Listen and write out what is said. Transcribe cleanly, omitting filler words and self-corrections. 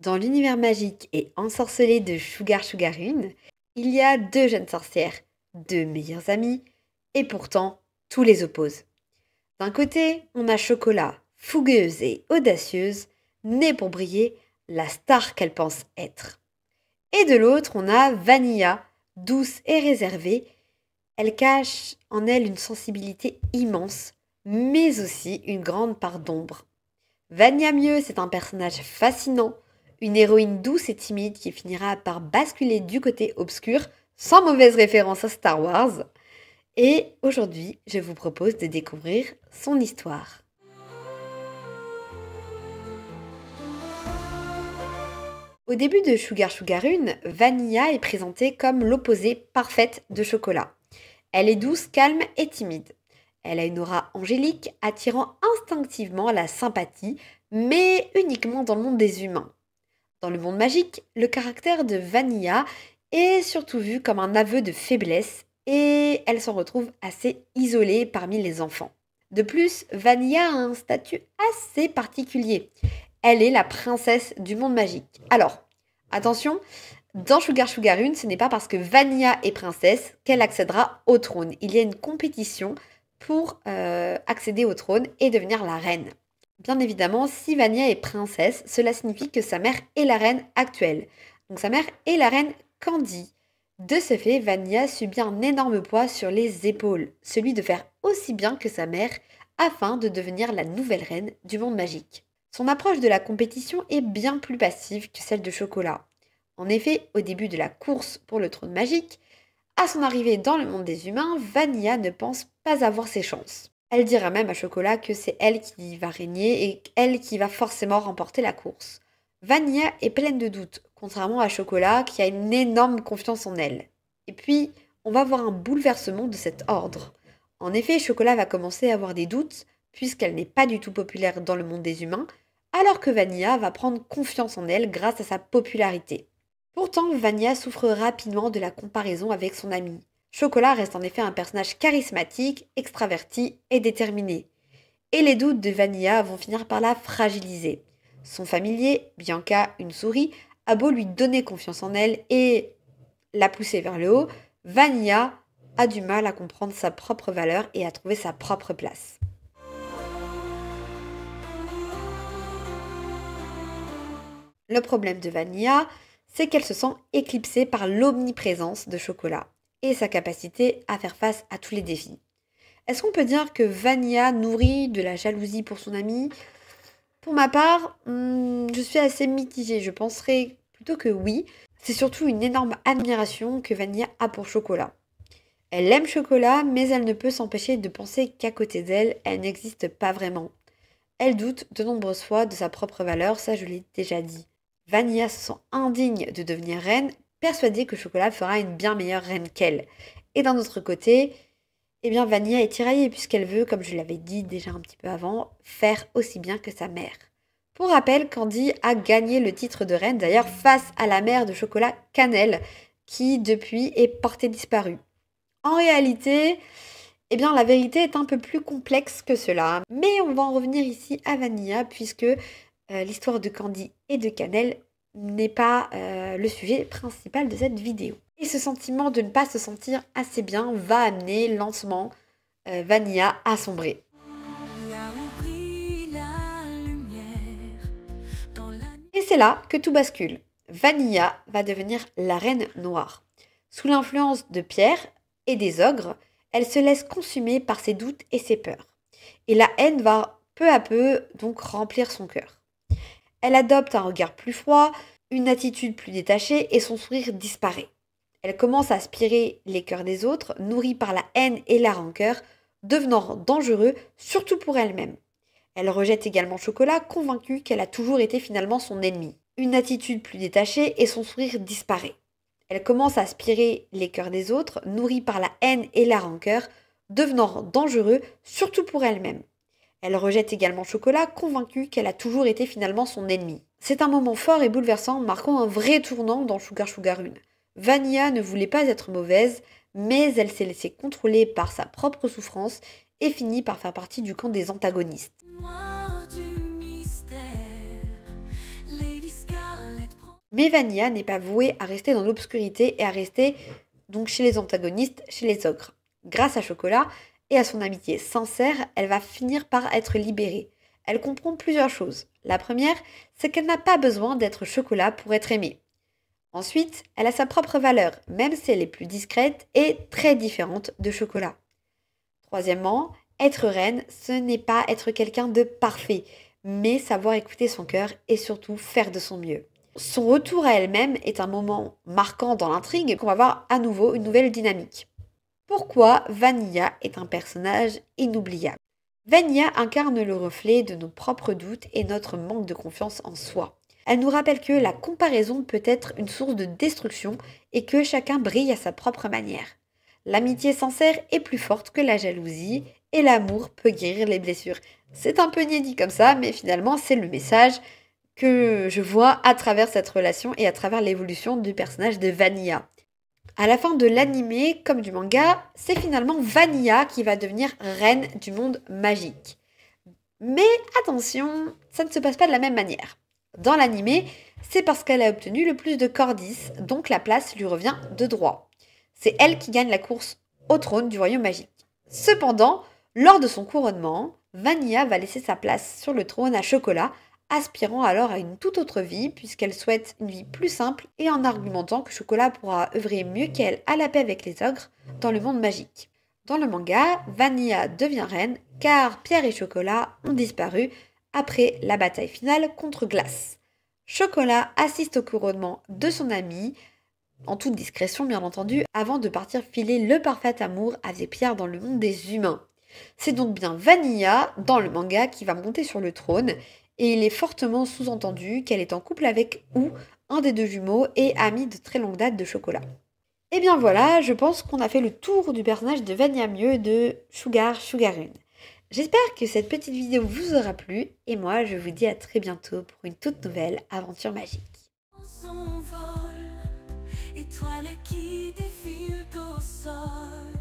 Dans l'univers magique et ensorcelé de Sugar Sugarune, il y a deux jeunes sorcières, deux meilleures amies, et pourtant tout les oppose. D'un côté, on a Chocolat, fougueuse et audacieuse, née pour briller, la star qu'elle pense être. Et de l'autre, on a Vanilla, douce et réservée. Elle cache en elle une sensibilité immense, mais aussi une grande part d'ombre. Vania Mieux, c'est un personnage fascinant, une héroïne douce et timide qui finira par basculer du côté obscur, sans mauvaise référence à Star Wars. Et aujourd'hui, je vous propose de découvrir son histoire. Au début de Sugar Sugarune, Vanilla est présentée comme l'opposé parfaite de Chocolat. Elle est douce, calme et timide. Elle a une aura angélique attirant instinctivement la sympathie, mais uniquement dans le monde des humains. Dans le monde magique, le caractère de Vanilla est surtout vu comme un aveu de faiblesse et elle s'en retrouve assez isolée parmi les enfants. De plus, Vanilla a un statut assez particulier. Elle est la princesse du monde magique. Alors, attention, dans Sugar Sugarune, ce n'est pas parce que Vanilla est princesse qu'elle accédera au trône. Il y a une compétition pour accéder au trône et devenir la reine. Bien évidemment, si Vanilla est princesse, cela signifie que sa mère est la reine actuelle. Donc sa mère est la reine Candy. De ce fait, Vanilla subit un énorme poids sur les épaules, celui de faire aussi bien que sa mère afin de devenir la nouvelle reine du monde magique. Son approche de la compétition est bien plus passive que celle de Chocolat. En effet, au début de la course pour le trône magique, à son arrivée dans le monde des humains, Vanilla ne pense pas avoir ses chances. Elle dira même à Chocolat que c'est elle qui va régner et elle qui va forcément remporter la course. Vanilla est pleine de doutes, contrairement à Chocolat qui a une énorme confiance en elle. Et puis, on va voir un bouleversement de cet ordre. En effet, Chocolat va commencer à avoir des doutes, puisqu'elle n'est pas du tout populaire dans le monde des humains, alors que Vanilla va prendre confiance en elle grâce à sa popularité. Pourtant, Vanilla souffre rapidement de la comparaison avec son amie. Chocolat reste en effet un personnage charismatique, extraverti et déterminé. Et les doutes de Vanilla vont finir par la fragiliser. Son familier, Bianca, une souris, a beau lui donner confiance en elle et la pousser vers le haut, Vanilla a du mal à comprendre sa propre valeur et à trouver sa propre place. Le problème de Vanilla, c'est qu'elle se sent éclipsée par l'omniprésence de Chocolat et sa capacité à faire face à tous les défis. Est-ce qu'on peut dire que Vanilla nourrit de la jalousie pour son amie ? Pour ma part, je suis assez mitigée. Je penserais plutôt que oui. C'est surtout une énorme admiration que Vanilla a pour Chocolat. Elle aime Chocolat, mais elle ne peut s'empêcher de penser qu'à côté d'elle, elle n'existe pas vraiment. Elle doute de nombreuses fois de sa propre valeur, ça je l'ai déjà dit. Vanilla se sent indigne de devenir reine, persuadée que Chocolat fera une bien meilleure reine qu'elle. Et d'un autre côté, eh bien Vanilla est tiraillée puisqu'elle veut, comme je l'avais dit déjà un petit peu avant, faire aussi bien que sa mère. Pour rappel, Candy a gagné le titre de reine d'ailleurs face à la mère de Chocolat, Cannelle, qui depuis est portée disparue. En réalité, eh bien la vérité est un peu plus complexe que cela. Mais on va en revenir ici à Vanilla puisque l'histoire de Candy et de Cannelle n'est pas le sujet principal de cette vidéo. Et ce sentiment de ne pas se sentir assez bien va amener lentement Vanilla à sombrer. Et c'est là que tout bascule. Vanilla va devenir la reine noire. Sous l'influence de Pierre et des ogres, elle se laisse consumer par ses doutes et ses peurs. Et la haine va peu à peu donc remplir son cœur. Elle adopte un regard plus froid, une attitude plus détachée et son sourire disparaît. Elle commence à aspirer les cœurs des autres, nourrie par la haine et la rancœur, devenant dangereux, surtout pour elle-même. Elle rejette également Chocolat, convaincue qu'elle a toujours été finalement son ennemie. Une attitude plus détachée et son sourire disparaît. Elle commence à aspirer les cœurs des autres, nourrie par la haine et la rancœur, devenant dangereux, surtout pour elle-même. Elle rejette également Chocolat, convaincue qu'elle a toujours été finalement son ennemie. C'est un moment fort et bouleversant, marquant un vrai tournant dans Sugar Sugarune. Vanilla ne voulait pas être mauvaise, mais elle s'est laissée contrôler par sa propre souffrance et finit par faire partie du camp des antagonistes. Mais Vanilla n'est pas vouée à rester dans l'obscurité et à rester donc chez les antagonistes, chez les ogres. Grâce à Chocolat et à son amitié sincère, elle va finir par être libérée. Elle comprend plusieurs choses. La première, c'est qu'elle n'a pas besoin d'être Chocolat pour être aimée. Ensuite, elle a sa propre valeur, même si elle est plus discrète et très différente de Chocolat. Troisièmement, être reine, ce n'est pas être quelqu'un de parfait, mais savoir écouter son cœur et surtout faire de son mieux. Son retour à elle-même est un moment marquant dans l'intrigue qu'on va voir à nouveau une nouvelle dynamique. Pourquoi Vanilla est un personnage inoubliable? Vanilla incarne le reflet de nos propres doutes et notre manque de confiance en soi. Elle nous rappelle que la comparaison peut être une source de destruction et que chacun brille à sa propre manière. L'amitié sincère est plus forte que la jalousie et l'amour peut guérir les blessures. C'est un peu inédit comme ça, mais finalement c'est le message que je vois à travers cette relation et à travers l'évolution du personnage de Vanilla. À la fin de l'animé, comme du manga, c'est finalement Vanilla qui va devenir reine du monde magique. Mais attention, ça ne se passe pas de la même manière. Dans l'animé, c'est parce qu'elle a obtenu le plus de Cordis, donc la place lui revient de droit. C'est elle qui gagne la course au trône du royaume magique. Cependant, lors de son couronnement, Vanilla va laisser sa place sur le trône à Chocolat, aspirant alors à une toute autre vie puisqu'elle souhaite une vie plus simple et en argumentant que Chocolat pourra œuvrer mieux qu'elle à la paix avec les ogres dans le monde magique. Dans le manga, Vanilla devient reine car Pierre et Chocolat ont disparu après la bataille finale contre Glace. Chocolat assiste au couronnement de son ami, en toute discrétion bien entendu, avant de partir filer le parfait amour avec Pierre dans le monde des humains. C'est donc bien Vanilla, dans le manga, qui va monter sur le trône, et il est fortement sous-entendu qu'elle est en couple avec Ou, un des deux jumeaux, et ami de très longue date de Chocolat. Et bien voilà, je pense qu'on a fait le tour du personnage de Vanilla Mieux de Sugar Une. J'espère que cette petite vidéo vous aura plu, et moi je vous dis à très bientôt pour une toute nouvelle aventure magique. Étoile qui défile au sol.